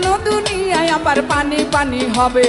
তামানো দুনিয়ায় আবার পানি পানি হবে,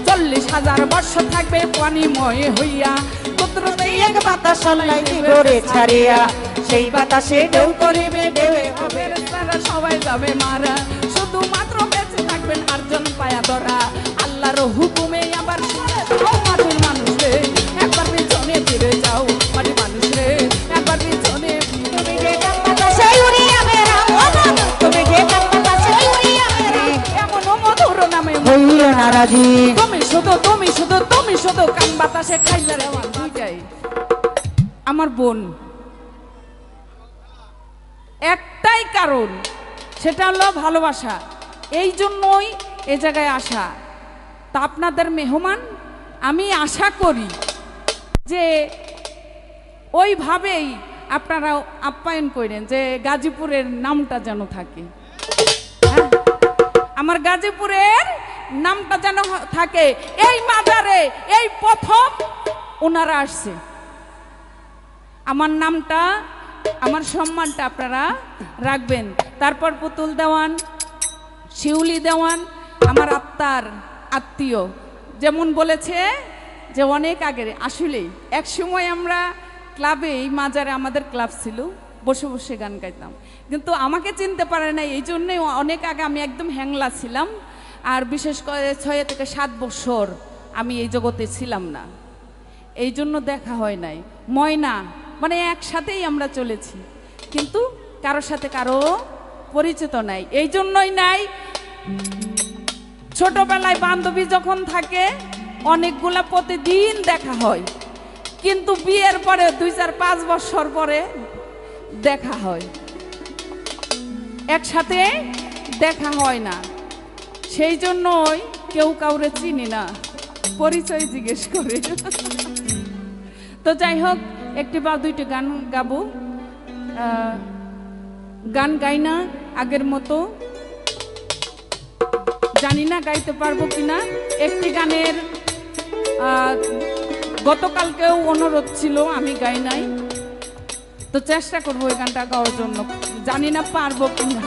40,000 বর্ষ থাকবে পানিময় হইয়া। কুদরতে এক বাতাস আল্লাহ দিবরে ছাড়িয়া, সেই বাতাসে ঢেউ করিবে ঢেউয়ে হবে। তারা সবাই যাবে মারা, শুধুমাত্র বেঁচে থাকবেন আটজন পায়া ধরা। আল্লাহর হুকুমে আবার সরে যাও মাটির মানুষ রে, একবার পিছনে ফিরে যাও মাটির মানুষ রে, একবার পিছনে। তুমি যে বাতাসে উড়িয়া বেড়াও, তুমি যে বাতাসে উড়িয়া বেড়াও, এমন মধুর নামে হইও না রাজি। তুমি শুধু তুমি শুধু তুমি শুধু কান বাতাসে খাইলে রে আমার দুইটাই। আমার বোন একটাই কারণ, সেটা হলো ভালোবাসা। এই জন্যই এ জায়গায় আসা। তা আপনাদের মেহমান আমি আশা করি যে ওইভাবেই আপনারা আপ্যায়ন করেন, যে গাজীপুরের নামটা যেন থাকে। হ্যাঁ, আমার গাজীপুরের নামটা যেন থাকে। এই মাজারে এই প্রথম ওনারা আসছে, আমার নামটা আমার সম্মানটা আপনারা রাখবেন। তারপর পুতুল দেওয়ান, শিউলি দেওয়ান আমার আত্মার আত্মীয়, যেমন বলেছে যে অনেক আগের। আসলেই এক সময় আমরা ক্লাবে, এই মাজারে আমাদের ক্লাব ছিল, বসে বসে গান গাইতাম, কিন্তু আমাকে চিনতে পারে না। এই জন্যে অনেক আগে আমি একদম হ্যাংলা ছিলাম, আর বিশেষ করে 6 থেকে 7 বছর আমি এই জগতে ছিলাম না, এই জন্য দেখা হয় নাই। ময়না মানে একসাথেই আমরা চলেছি, কিন্তু কারোর সাথে কারো পরিচিত নাই। এই জন্যই নাই, ছোটবেলায় বান্ধবী যখন থাকে অনেকগুলা প্রতিদিন দেখা হয়, কিন্তু বিয়ের পরে 2-4-5 বছর পরে দেখা হয়, একসাথে দেখা হয় না। সেই জন্যই কেউ কাউরে চিনি না, পরিচয় জিজ্ঞেস করে। তো যাই হোক, একটি বা দুইটি গান গাবো। গান গাই না আগের মতো, জানি না গাইতে পারবো কিনা। একটি গানের গতকালকেও অনুরোধ ছিল, আমি গাই নাই, তো চেষ্টা করবো এই গানটা গাওয়ার জন্য, জানি না পারবো কিনা।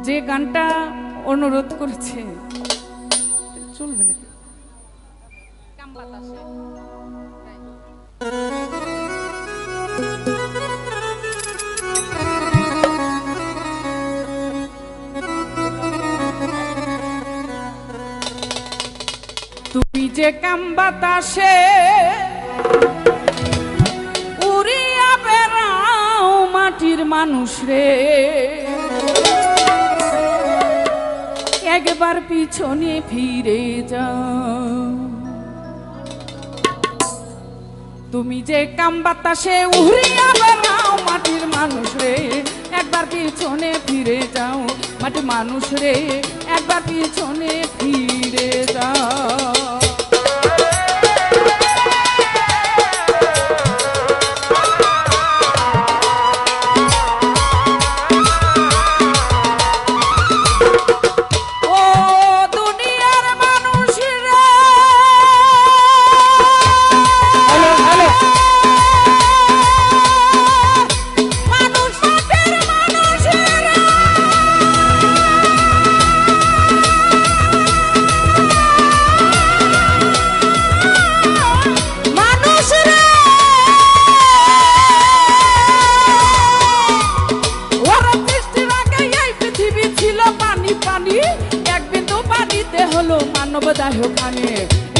যে গানটা অনুরোধ করেছে চলবে নাকি? তুমি যে কাম বাতাসে উড়িয়া বেড়াও মাটির মানুষ রে, একবার পিছনে ফিরে যাও। তুমি যে কাম বাতাসে উড়িয়া বেড়াও মাটির মানুষ রে, একবার পিছনে ফিরে যাও মাটির মানুষ রে, একবার পিছনে ফিরে যাও।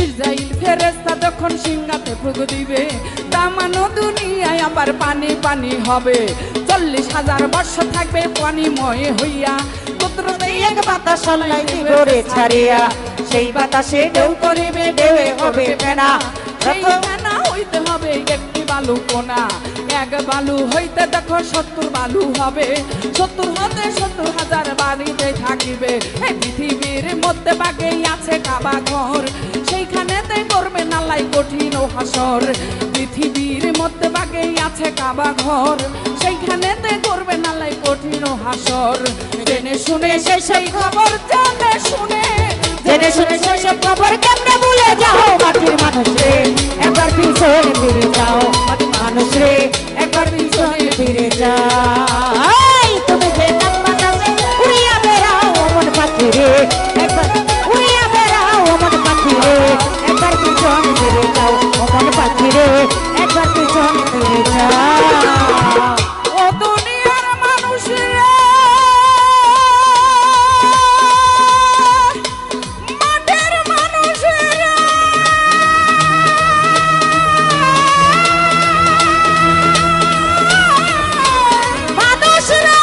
ইসরাইল ফেরেশতা তখন সিংহাতে ফুঁক দিবে, তামানো দুনিয়ায় আবার পানি পানি হবে, 40,000 বর্ষ থাকবে পানিময় হইয়া। কুদরতে এক বাতাস আল্লাহ দিবরে ছাড়িয়া, সেই বাতাসে ঢেউ করিবে ঢেউয়ে হবে ফেনা। সেই ফেনা হইতে হবে একটি বালু কোনা, এক বালু হইতে দেখো 70 বালু হবে, 70 হতে 70,000 বাড়িতে থাকিবে। এই পৃথিবীর মধ্যে বাগেই আছে কাবা ঘর, সেইখানেতে করবে নালাই কঠিন ও হাসর। পৃথিবীর মধ্যে বাগেই আছে কাবা ঘর, সেইখানেতে করবে নালাই কঠিন হাসর। জেনে শুনে সেই খবর জানে শুনে, জেনে শুনে সেসব খবর কেমনে ভুলে যাও মাটির মানুষ রে, একবার পিছনে ফিরে যাও মাটির মানুষ রে, একবার পিছনে ফিরে যাও। এই তুমি যে নাম বাতাসে উড়িয়া বেড়াও অমন পাখি রে, একবার উড়িয়া বেড়াও অমন পাখি রে, একবার পিছনে ফিরে যাও অমন পাখি রে, একবার পিছনে ফিরে যাও। ও দুনিয়ার মানুষ রে, মাঠের মানুষ রে, মানুষ রে,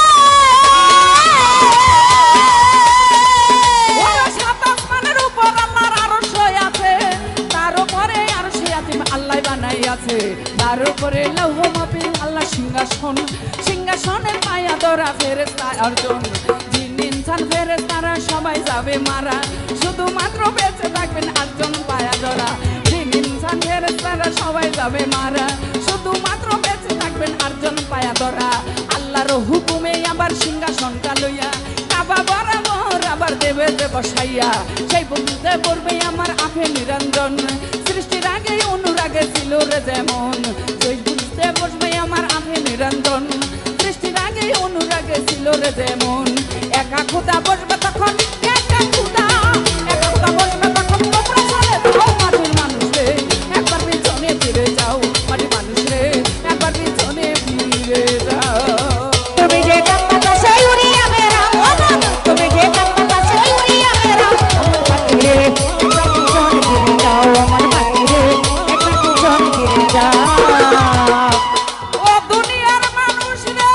ওরা সাত আসমানের উপর আল্লাহর আরশ আছে, তার উপরে আরশ আযীম আল্লাহ বানাইয়াছে, তার উপরে লৌহ মাহফিল আল্লাহ সিংহাসন, সিংহাসনের পায়া ধরা ফেরেশতা অর্জন। জিন ইনসান ফেরেশতারা সবাই যাবে মারা, শুধুমাত্র বেঁচে থাকবেন আটজন পায়া ধরা। জিন ইনসান ফেরেশতারা সবাই যাবে মারা, শুধুমাত্র বেঁচে থাকবেন আটজন পায়া ধরা। আল্লাহর হুকুমে আবার সিংহাসনটা লইয়া কাবা বরাবর আবার দেবে বসাইয়া, সেই বন্ধুতে পড়বে আমার আঁখে নিরঞ্জন। সৃষ্টির আগে অনুরাগে ছিল রে যেমন, সেই বুঝতে বসবে আমার আঁখে নিরঞ্জন। সৃষ্টির আগে অনুরাগে ছিল রে যেমন, একা খুদা বসবে তখন একা খুদা, একা খুদা বসবে তখন তোমরা চলে যাও মাটির মানুষ রে, একবার পিছনে ফিরে যাও মাটির মানুষ রে, একবার পিছনে ফিরে যাও। তুমি যে নাম বাতাসে উড়িয়া বেড়াও অমন, তুমি যে নাম বাতাসে উড়িয়া বেড়াও অমন পাখি রে, একবার পিছনে ফিরে যাও অমন পাখি রে, একবার পিছনে ফিরে যাও। ও দুনিয়ার মানুষ রে,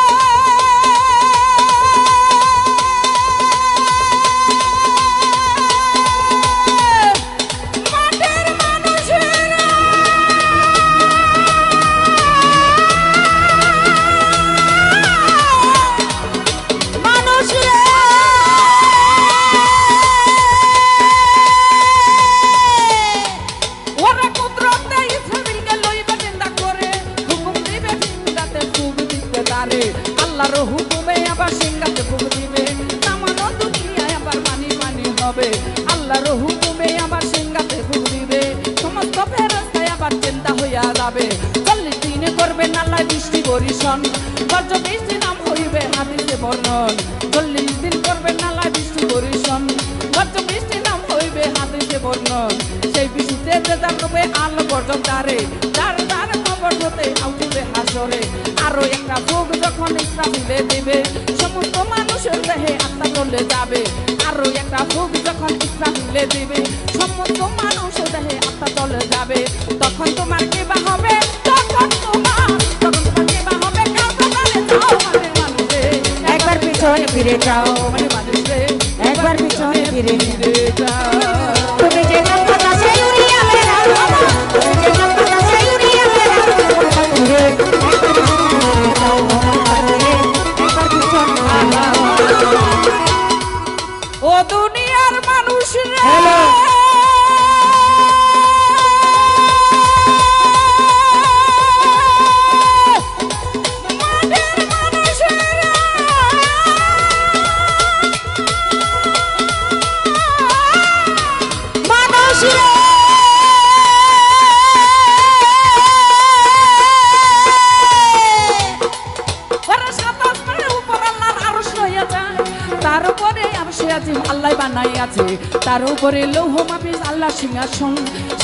মাঠের মানুষ রে, মানুষ রে, ওরা কুদরতে ইসরাফিলকে লইবে জিন্দা করে, হুকুম দিবে জিন্দাতে ফুক দিতে তারে। আল্লাহর হুকুমে আবার সিংহাতে ফুক দিবে, নামানো দুনিয়ায় আবার পানি পানি হবে। আল্লাহর হুকুমে আবার সিংহাতে ফুক দিবে, সমস্ত ফেরেশতায় আবার চিন্তা হইয়া যাবে। 40 দিনে করবে আল্লাহ বৃষ্টি বরিশন, বজ্র বৃষ্টি নাম হইবে হাদিসে বর্ণন। 40 দিন করবে আল্লাহ বৃষ্টি বরিশন, বজ্র বৃষ্টি নাম হইবে হাদিসে বর্ণন। সেই বৃষ্টিতে যে যাবে আলো গর্জন দ্বারে, দ্বার দ্বার খবর হতে উঠিবে হাসরে। আরো একটা ফুক যখন ইসরাফিলে দিবে, সমস্ত মানুষের দেহে আত্মা চলে যাবে। আরো একটা ফুক যখন ইসরাফিলে দিবে, সমস্ত মানুষের দেহে আত্মা চলে যাবে। তখন তোমার কি বা হবে, তখন তোমার কি বা হবে, কাউকে বলে যাও মাটির মানুষে, একবার পিছনে ফিরে যাও মাটির মানুষে, একবার পিছনে ফিরে যাও। ফিরে যাও। তুমি যে নাম বাতাসে উড়িয়া বেড়াও অমন, তুমি যে নাম বাতাসে উড়িয়া বেড়াও অমন পাখি রে, একবার পিছনে ফিরে যাও অমন পাখি রে, একবার পিছনে ফিরে যাও। ও দুনিয়ার মানুষ রে, হ্যালো। মাঠের মানুষ রে, মানুষ রে, ওরা সাত আসমানের উপর আল্লাহর আরশ রহিয়াছে, তার উপরে আরশ আযীম আল্লাহ বানাইয়াছে, তার উপরে লৌহ মাহফিল আল্লাহ সিংহাসন,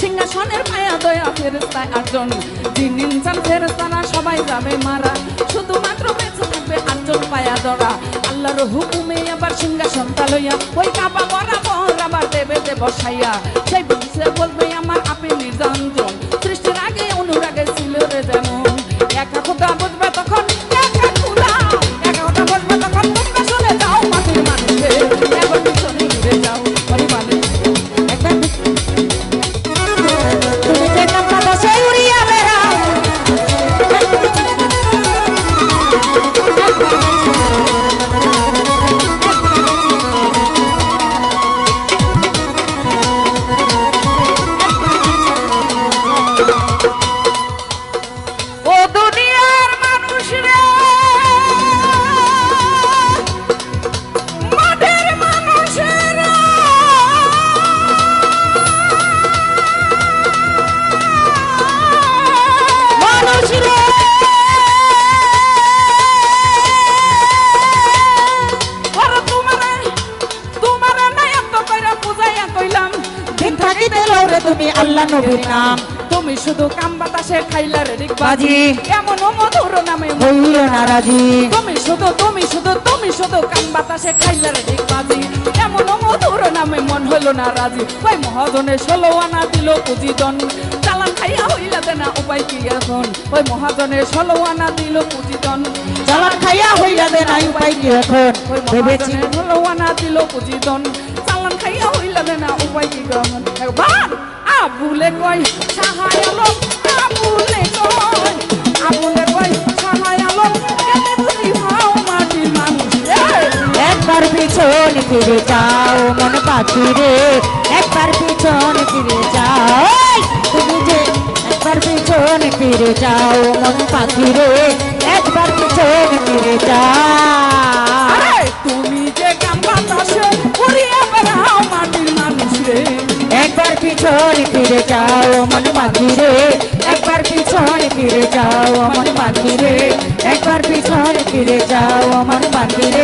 সিংহাসনের মায়া দয়া ফেরেশতা আটজন। জিন ইনসান ফেরেশতারা সবাই যাবে মারা, শুধুমাত্র বেঁচে থাকবে আটজন পায়া ধরা। আল্লাহর হুকুমে আবার সিংহাসনটা লইয়া ওই কাবা বরাবর আবার দেবে বসাইয়া, সেই বলছে বলবে আমার আপনি নিরঞ্জন। সৃষ্টির আগে অনুরাগে ছিল রে যেমন, একা খোদা বুঝবে তখন একা খোদা, একা খোদা বুঝবে তখন তোমরা চলে যাও মাটির মানুষে, এখন পিছনে ঘুরে যাও মাটির মানুষ। একবার তুমি যে নাম বাতাসে উড়িয়া বেড়াও তুমি আল্লাহ নবীর নাম তুমি শুধু কাম বাতাসে খাইলার রিকবাজি বাজি। এমন মধুর নামে হইল নারাজি তুমি শুধু কাম বাতাসে খাইলার রিকবাজি এমন মধুর নামে মন হলো না রাজি ওই মহাজনে 16 আনা দিল পুঁজিদন চালান খাইয়া হইলা দেনা উপায় কি এখন ওই মহাজনে 16 আনা দিল পুঁজিদন চালান খাইয়া হইলা দে নাই উপায় কি এখন ওই ভেবেছি মহাজনে 16 আনা দিল পুঁজিদন চালান খাইয়া হইলা দেনা উপায় কি এখন একবার আবুলে কই সাহায় আলম আবুলে কই সাহায় আলম কেনে বুঝি ভাও মাটির মানুষ একবার পিছন ফিরে যাও মন পাখি রে একবার পিছন ফিরে যাও এই, তুমি যে একবার পিছন ফিরে যাও মন পাখি রে একবার পিছন ফিরে যাও আরে তুমি যে কাম বাতাসে উড়িয়ে বেড়াও মাটির মানুষ রে একবার পিছন ফিরে যাও মন পাখি রে একবার পিছন ফিরে যাও মন পাখি রে একবার পিছন ফিরে যাও মন পাখি রে